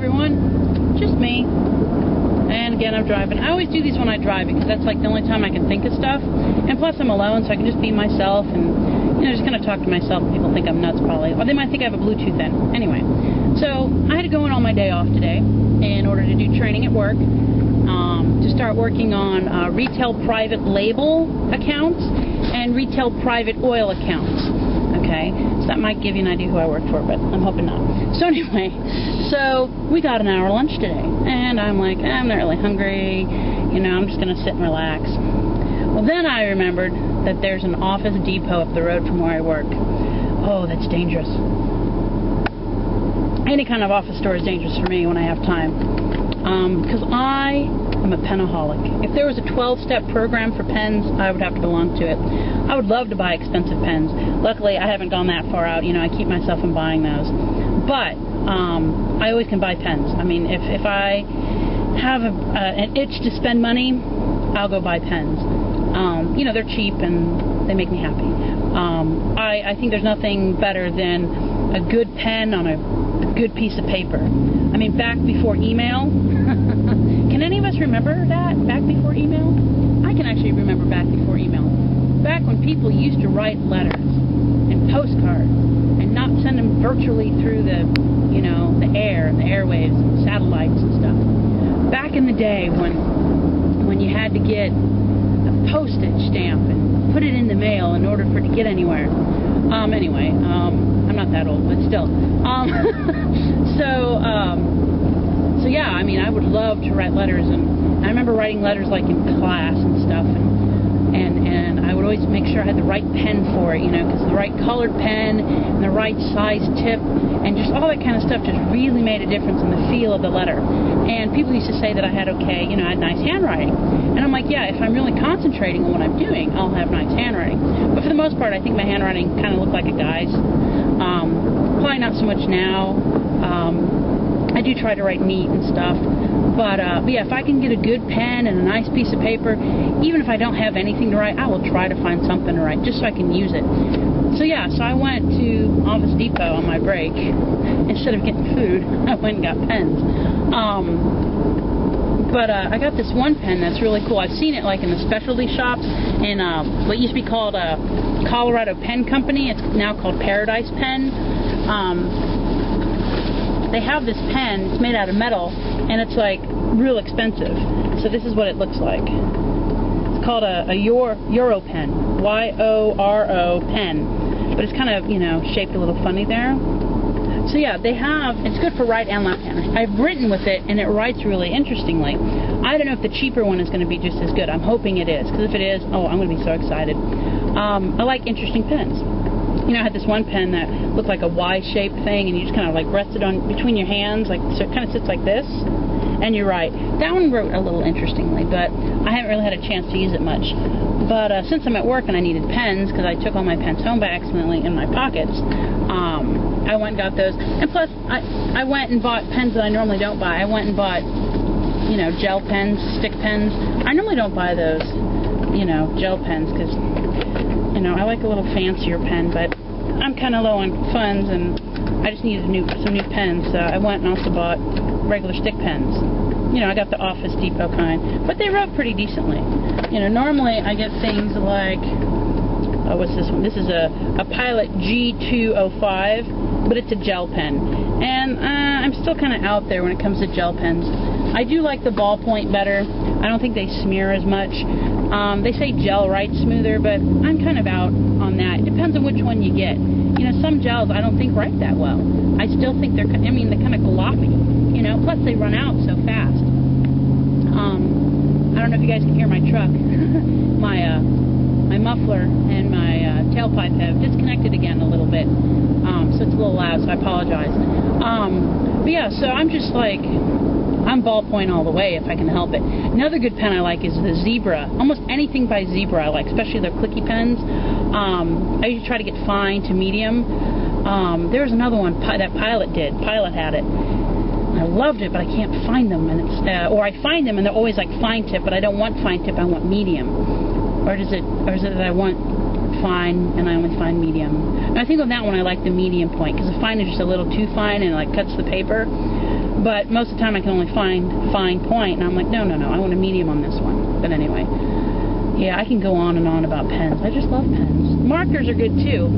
everyone, just me. And again, I'm driving. I always do these when I drive because that's like the only time I can think of stuff. And plus I'm alone, so I can just be myself and, you know, just kind of talk to myself. People think I'm nuts probably. Or they might think I have a Bluetooth in. Anyway, so I had to go in on my day off today in order to do training at work. To start working on retail private label accounts and retail private oil accounts. Okay, so that might give you an idea who I work for, but I'm hoping not. So anyway, so we got an hour lunch today, and I'm like, I'm not really hungry, you know, I'm just going to sit and relax. Well, then I remembered that there's an Office Depot up the road from where I work. Oh, that's dangerous. Any kind of office store is dangerous for me when I have time. Because I am a penaholic. If there was a 12-step program for pens, I would have to belong to it. I would love to buy expensive pens. Luckily, I haven't gone that far out. You know, I keep myself from buying those. But I always can buy pens. I mean, if I have an itch to spend money, I'll go buy pens. You know, they're cheap and they make me happy. I think there's nothing better than a good pen on a good piece of paper. I mean, back before email. Can any of us remember that? Back before email? I can actually remember back before email. Back when people used to write letters and postcards and not send them virtually through the, you know, the air and the airwaves and satellites and stuff. Back in the day when you had to get a postage stamp and put it in the mail in order for it to get anywhere. Anyway, I'm not that old, but still. So yeah, I mean, I would love to write letters, and I remember writing letters like in class and stuff, and I would always make sure I had the right pen for it, you know, because the right colored pen and the right size tip and just all that kind of stuff just really made a difference in the feel of the letter. And people used to say that I had okay, you know, I had nice handwriting. And I'm like, yeah, if I'm really concentrating on what I'm doing, I'll have nice handwriting. But for the most part, I think my handwriting kind of looked like a guy's. Probably not so much now. I do try to write neat and stuff. But yeah, if I can get a good pen and a nice piece of paper, even if I don't have anything to write, I will try to find something to write just so I can use it. So yeah, so I went to Office Depot on my break. Instead of getting food, I went and got pens. But I got this one pen that's really cool. I've seen it like in the specialty shops in what used to be called Colorado Pen Company. It's now called Paradise Pen. They have this pen, it's made out of metal, and it's like real expensive. So this is what it looks like. It's called a Euro pen, Y-O-R-O pen. But it's kind of, you know, shaped a little funny there. So yeah, they have, it's good for right and left hand. I've written with it, and it writes really interestingly. I don't know if the cheaper one is going to be just as good. I'm hoping it is, because if it is, oh, I'm going to be so excited. I like interesting pens. You know, I had this one pen that looked like a Y-shaped thing, and you just kind of like rest it on between your hands, like so it kind of sits like this, and you write. That one wrote a little interestingly, but I haven't really had a chance to use it much. But since I'm at work and I needed pens, because I took all my pens home by accidentally in my pockets, I went and got those. And plus, I went and bought pens that I normally don't buy. I went and bought, you know, gel pens, stick pens. I normally don't buy those, you know, gel pens, because, you know, I like a little fancier pen, but I'm kind of low on funds, and I just needed some new pens, so I went and also bought regular stick pens. You know, I got the Office Depot kind, but they wrote pretty decently. You know, normally I get things like, oh, what's this one? This is a Pilot G205, but it's a gel pen. And I'm still kind of out there when it comes to gel pens. I do like the ballpoint better. I don't think they smear as much. They say gel writes smoother, but I'm kind of out on that. It depends on which one you get. You know, some gels I don't think write that well. I still think they're, I mean, they're kind of gloppy, you know, plus they run out so fast. I don't know if you guys can hear my truck. My muffler and my tailpipe have disconnected again a little bit, so it's a little loud, so I apologize. But yeah, so I'm just like, I'm ballpoint all the way if I can help it. Another good pen I like is the Zebra. Almost anything by Zebra I like, especially their clicky pens. I usually try to get fine to medium. There was another one that Pilot did. Pilot had it. I loved it, but I can't find them, and it's or I find them and they're always like fine tip, but I don't want fine tip. I want medium. Or is it that I want fine and I only find medium? And I think on that one I like the medium point, because the fine is just a little too fine and it like cuts the paper. but most of the time I can only find fine point, and I'm like, no, I want a medium on this one. But anyway, yeah, I can go on and on about pens. I just love pens. Markers are good too.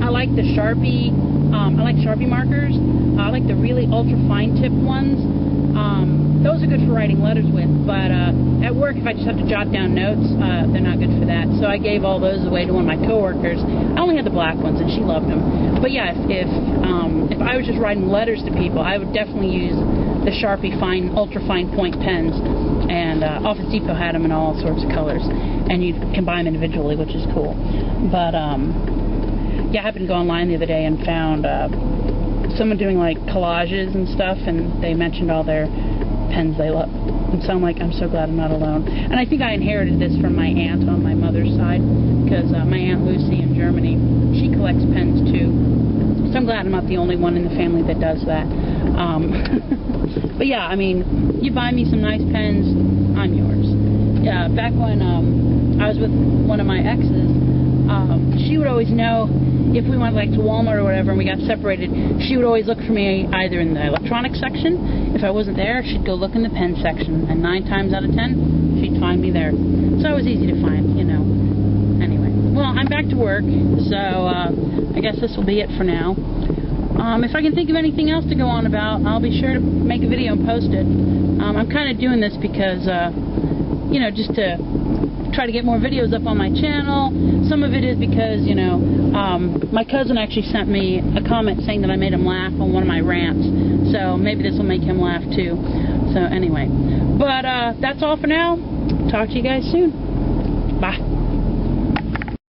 I like the Sharpie. I like Sharpie markers. I like the really ultra fine tip ones. Those are good for writing letters with, but at work, if I just have to jot down notes, they're not good for that. So I gave all those away to one of my coworkers. I only had the black ones, and she loved them. But yeah, if I was just writing letters to people, I would definitely use the Sharpie ultra fine point pens. And Office Depot had them in all sorts of colors, and you can buy them individually, which is cool. But yeah, I happened to go online the other day and found someone doing like collages and stuff, and they mentioned all their pens they love. And so I'm like, I'm so glad I'm not alone. And I think I inherited this from my aunt on my mother's side, because my Aunt Lucy in Germany, she collects pens too. So I'm glad I'm not the only one in the family that does that. But yeah, I mean, you buy me some nice pens, I'm yours. Back when I was with one of my exes, she would always know if we went like to Walmart or whatever and we got separated, she would always look for me either in the electronics section. If I wasn't there, she'd go look in the pen section, and 9 times out of 10, she'd find me there. So it was easy to find, you know. Anyway, well, I'm back to work, so I guess this will be it for now. If I can think of anything else to go on about, I'll be sure to make a video and post it. I'm kind of doing this because, you know, just to try to get more videos up on my channel. Some of it is because, you know, my cousin actually sent me a comment saying that I made him laugh on one of my rants. So maybe this will make him laugh too. So anyway, but that's all for now. Talk to you guys soon. Bye.